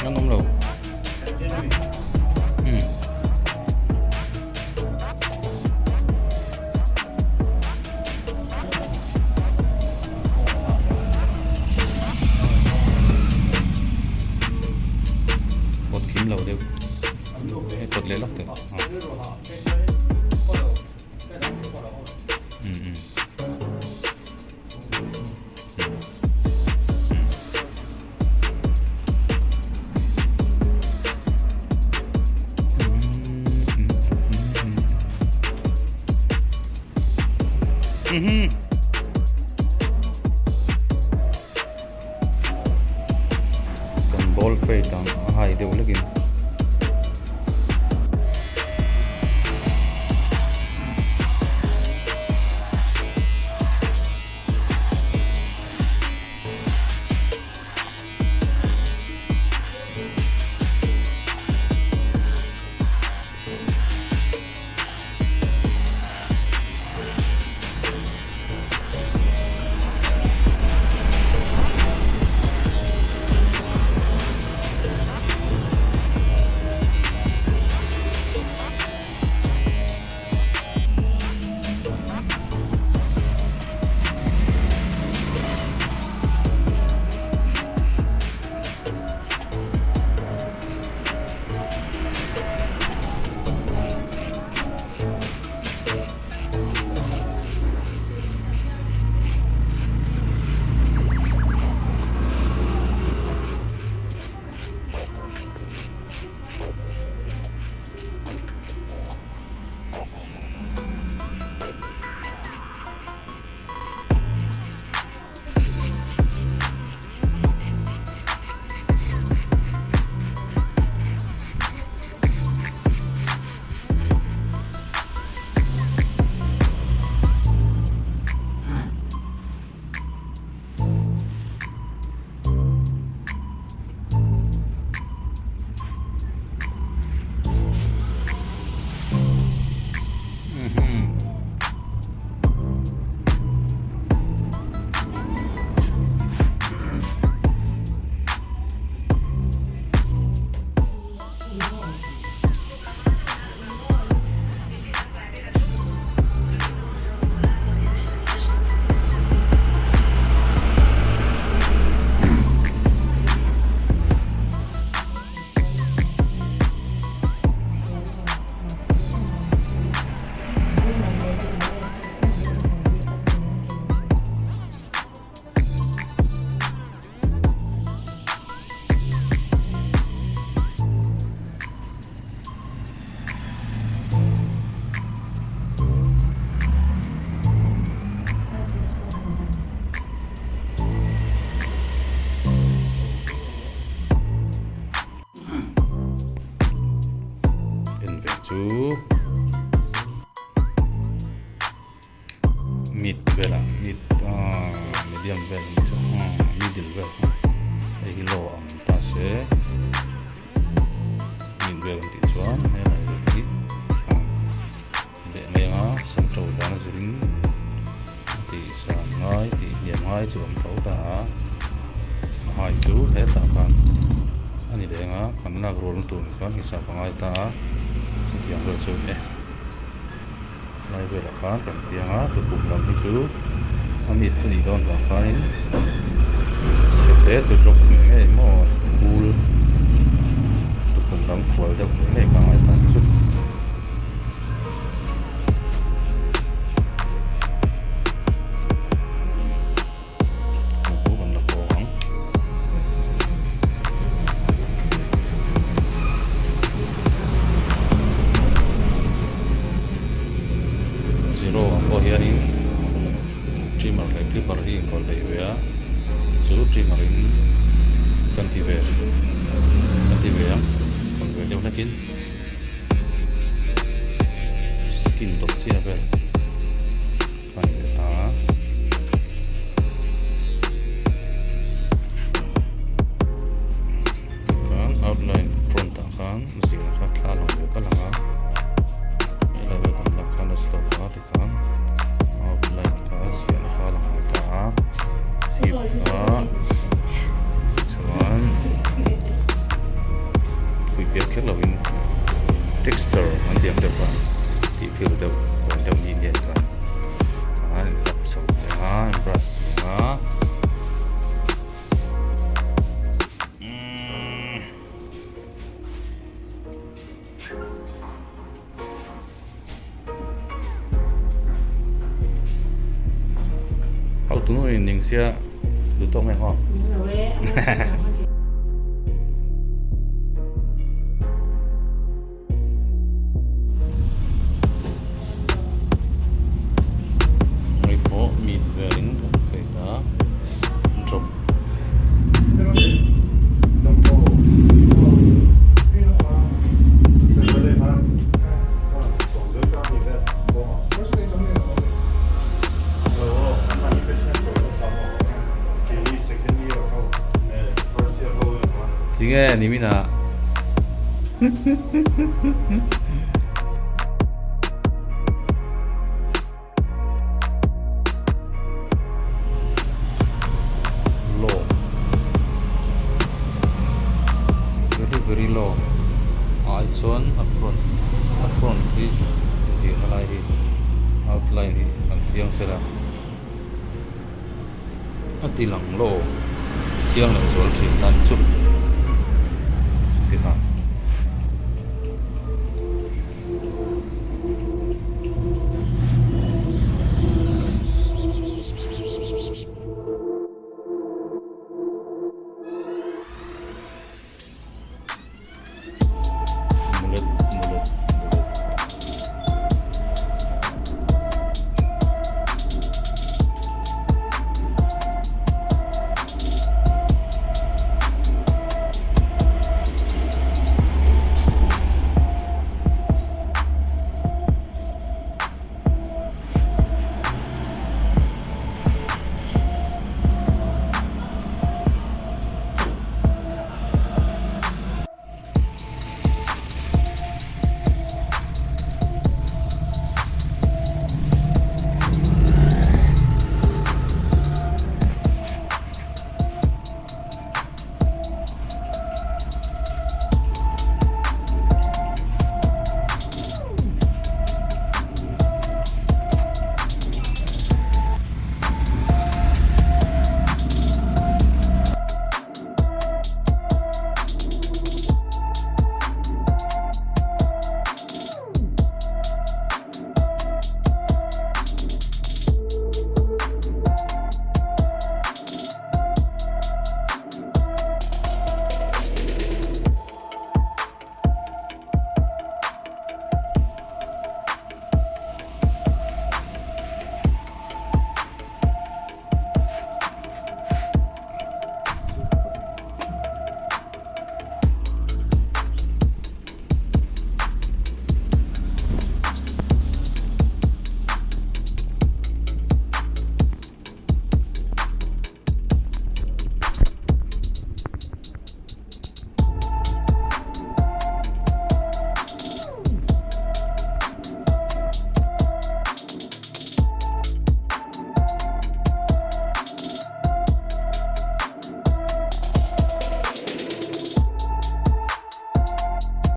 น้ำนมเหลวอืมกดขิมเหลวเดี๋ยวกดเลยล็อกเถอะอืมอืมDan ball fade ang hay de ulagin to mid well medium well middle well ai hi lo ang ta se mid well ti chuan he lai ti de me nga sam to dan zin ti sa ngai ti hiam hai chuan to ta hai chu he ta kan ani de nga kan na rol tu kan hi sa pangai ta yang ro chu e lai về là khá cần tiếng á từ cùng làm cái chú tham ít từ đi đón vào khá nín sẽ té từ trục những cái mò cool từ cùng làm phổi cho những cái càng ai càng chút zero ang ko hianin trimmer lai clipper hi ko lai ve a chu trimmer in kan ti ve ang kon ve deuh nakin skin dot chia ve kan ve ta kan outline front ta kan zing kha thla long ve ka langa ela ve kan la kan slope ta ti kan outline ka sian kha lang ta sip a chuan khui pek khel lovin texture an diam deuh ka ti phil deuh kon deuh ni lian kan kan tap so ta brush ka hậu tụi nó nhìn xe được tốt hay không? Người có mịt về lính cái đó rộng 지게 님이나 low very low eyes on up front hi gì lại hi outline hi ang chiang sera ati lang low chiang lang sol thin tan chup ti kha